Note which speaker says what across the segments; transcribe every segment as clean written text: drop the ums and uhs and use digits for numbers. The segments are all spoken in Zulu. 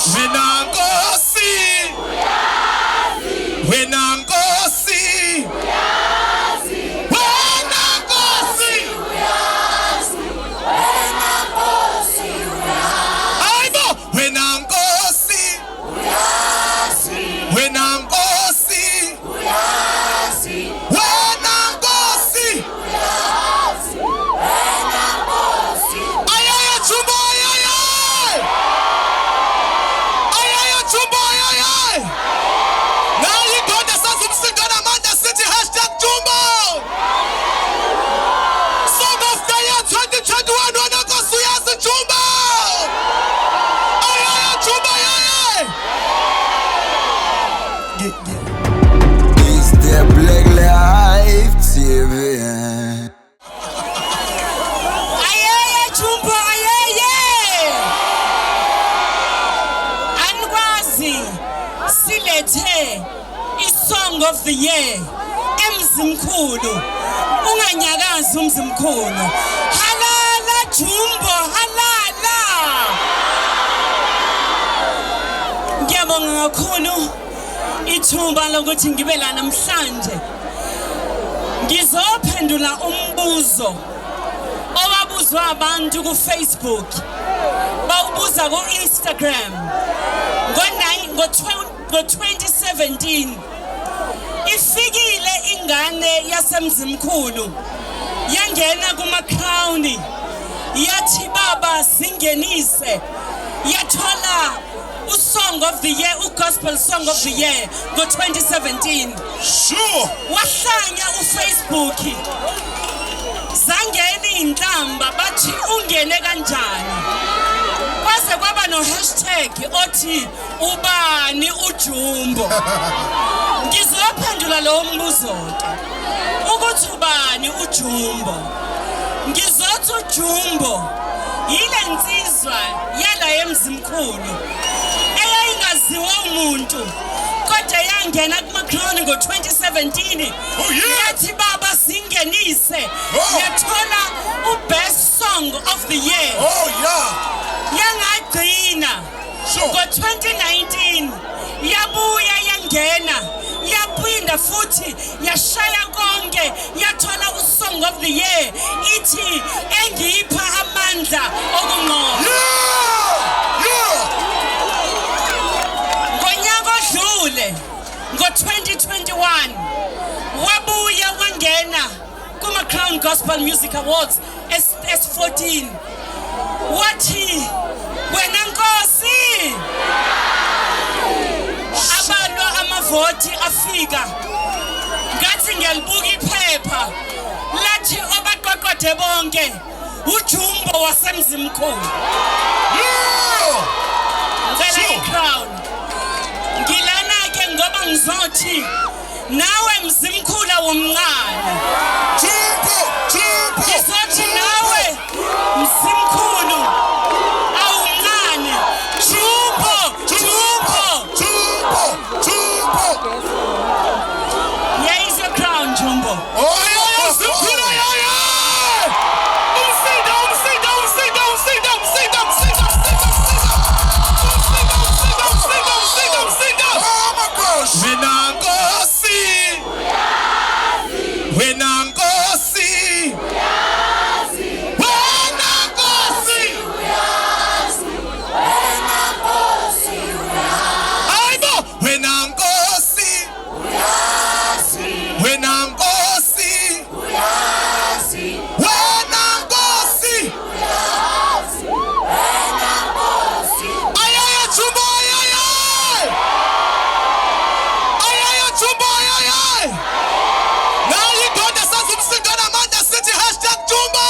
Speaker 1: Wena Nkosi Uyazi. Wena Nkosi Uyazi. Wena Nkosi Uyazi. Wena Nkosi Uyazi. Aibo Wena Nkosi Uyazi. Wena Nkosi Uyazi. Wena Nkosi Uyazi. Wena Nkosi. Ayaya Chumbo ayaya. Ayaya Chumbo ayaya. Now you go to Sasumsingana Manda City #Jumbo. Song of the year 2021 Wena Nkosi Uyazi Jumbo. Ayaya Chumbo ayaya.
Speaker 2: Is there Black Life TV?
Speaker 3: Ayeye Jumbo ayeye. Anikwazi silethe i-Song of the Year emzimkhulu. Unganyakazi umzimkhulu. Halala Jumbo halala. Ngiyabonga kakhulu ithuba lokuthi ngibe la namhlanje. Ngizophendula umbuzo owabuzwa abantu ku Facebook. Bawubuza ku Instagram. Ngo-2017 ifikile ingane yasemzimkhulu yangena kuma-crown yathi baba singenise yathola u-Song of the Year, u-Gospel Song of the Year ngo-2017.
Speaker 1: Sure.
Speaker 3: Wahlanya uFacebook. Zangena inhlamba bathi ungene kanjani. Kwase kwaba no hashtag othi ubani uJumbo. Ngizophendula lo mbuzo ke. Ukuthi ubani uJumbo? Ngizothi uJumbo yile nsizwa yala emzimkhulu eyayingaziwa umuntu kodwa yangena kuma-crown ngo-2017. Yathi baba singenise yathola u-Best Song of the Year. Yangagcina ngo-2019 yabuya yangena yaphinda futhi yashaya konke yathola u-Song of the Year ithi engipha amandla okunqoba. Ngonyaka odlule ngo-2021 wabuya wangena kuma-Crown Gospel Music Awards S14 wathi Wena Nkosi. Abantu amavoti afika ngathi ngiyalibuka iphepha lathi obaqoqode bonke uJumbo wasemzimkhulu. Ngicela i-crown. Ngilana ke ngoba ngizothi nawe mzimkhulu womncane. Ngizothi nawe mzimkhulu awumncane. Here is your crown, Jumbo.
Speaker 1: Wena Nkosi Uyazi. Wena Nkosi Uyazi. Wena Nkosi Uyazi. Wena Nkosi Uyazi. Aibo Wena Nkosi Uyazi. Wena Nkosi Uyazi. Wena Nkosi Uyazi. Wena Nkosi. Ayaya Chumbo ayaya. Chumbo ayaya. Now you go to Sasumsingana Manda City #Jumbo.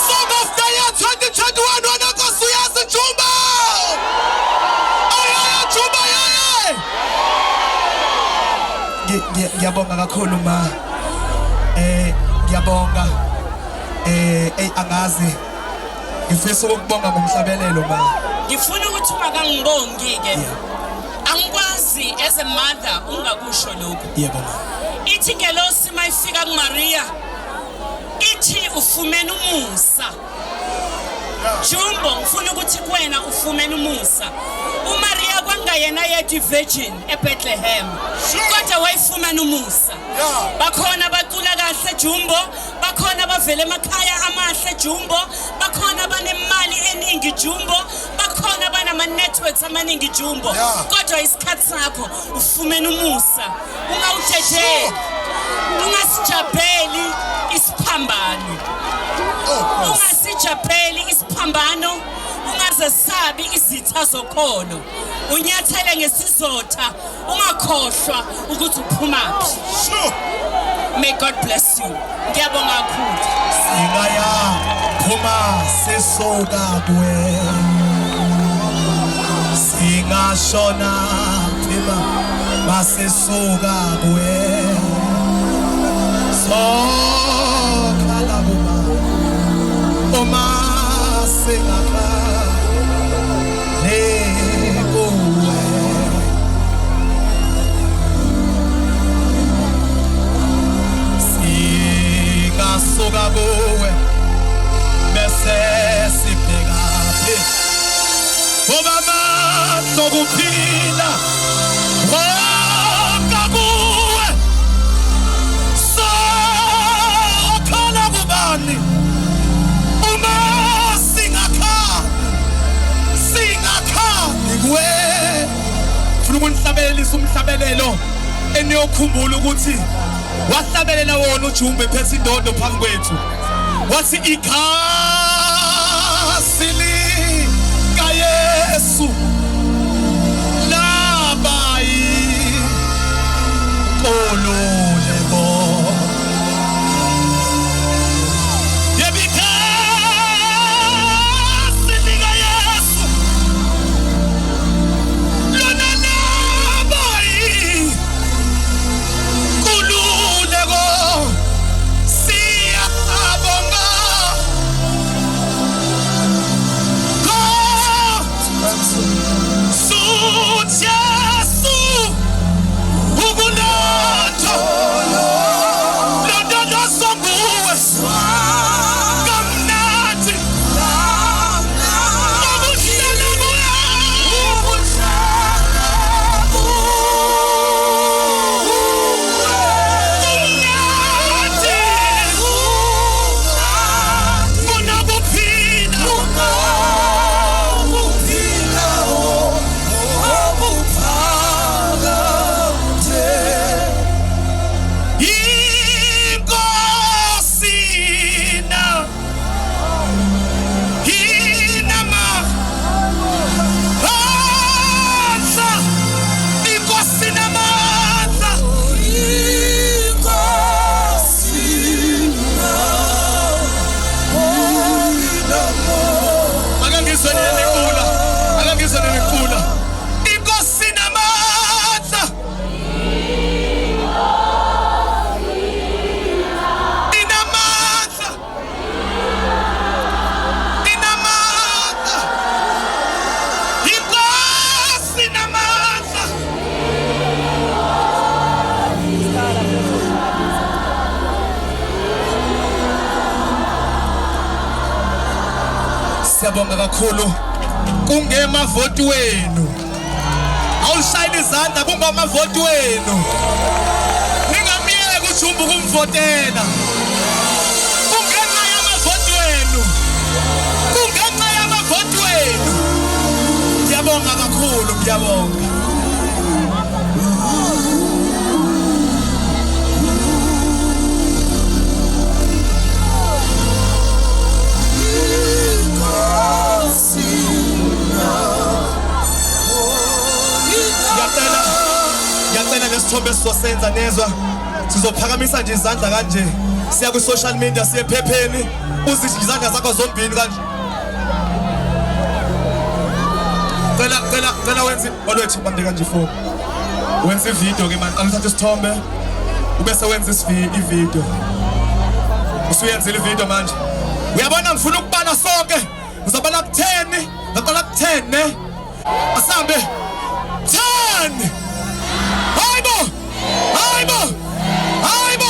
Speaker 1: Song of the year 2021 Wena Nkosi Uyazi Jumbo. Ayaya Chumbo ayaya. Ngiyabonga kakhulu ma. Ngiyabonga. Angazi. Ngifisa ukubonga ngomhlabelelo ma.
Speaker 3: Ngifuna ukuthi ungakangibongi ke. Angikwazi as a mother ungakusho lokho.
Speaker 1: Yebo ma.
Speaker 3: Ithi ngelosi mayifika kuMaria ithi ufumene umusa. Jumbo ngifuna ukuthi kuwena ufumene umusa. uMaria kwangayena yedwa virgin eBethlehem kodwa wayifumana umusa. Bakhona bacula kahle Jumbo, bakhona bavela emakhaya amahle Jumbo, bakhona banemali eningi Jumbo, bakhona banama networks amaningi Jumbo. Kodwa isikhathi sakho ufumene umusa. Ungawujeje, ungasijabheli isiphambano. Ungasijabheli isiphambano, ungazesabi izitha zokholo. Unyathele ngesizotha, ungakhohlwa ukuthi uphumaphi. May God bless you. Ngiyabonga kakhulu.
Speaker 1: Singaya phuma sesoka kuwe. Singashona phima basesoka kuwe. Sokhala buma. Oma singaka. Soka kuwe bese sibheka phi obama sokuphila wonke kuwe sokhala kubani uma singakhali kuwe funa ukunhlabelisa umhlabelelo eniyokhumbula ukuthi wahlabelela wona uJumbe phethe indodo phambi kwethu wathi ikhasi likaYesu labai kololeko yebikhasi likaYesu lona labai Siyabonga kakhulu kungemavoti wenu awushayini izandla kungamavoti wenu ningamiyeke uJumbe kumvotela kungenxa yamavoti wenu ngiyabonga kakhulu ngiyabonga Ngiyacela lesithombe sizosenza nezwa sizophakamisa nje izandla kanje siya ku social media siye ephepheni uzisho izandla zakho zombili kanje cela wenze olwethu bambe kanje phone wenze video ke manje angithatha isithombe ubese wenza ivideo usuyenzile ivideo manje uyabona ngifuna ukubala sonke ngizobala ku10 ngaqala ku10 ne asambe 10 Aibo!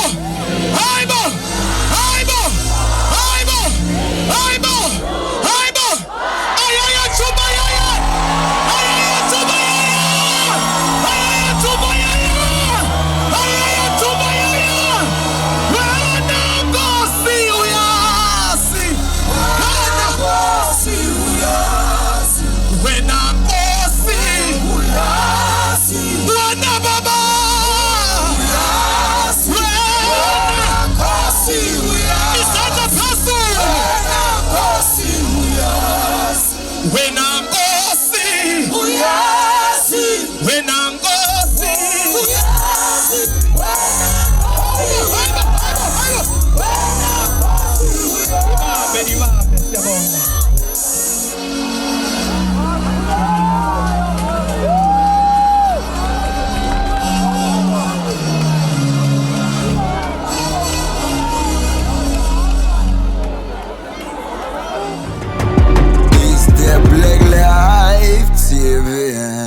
Speaker 1: Wena Nkosi
Speaker 2: Uyazi,
Speaker 1: Wena Nkosi
Speaker 2: Uyazi,
Speaker 1: Ibambe siyabonga.
Speaker 2: Is der Black Life TV?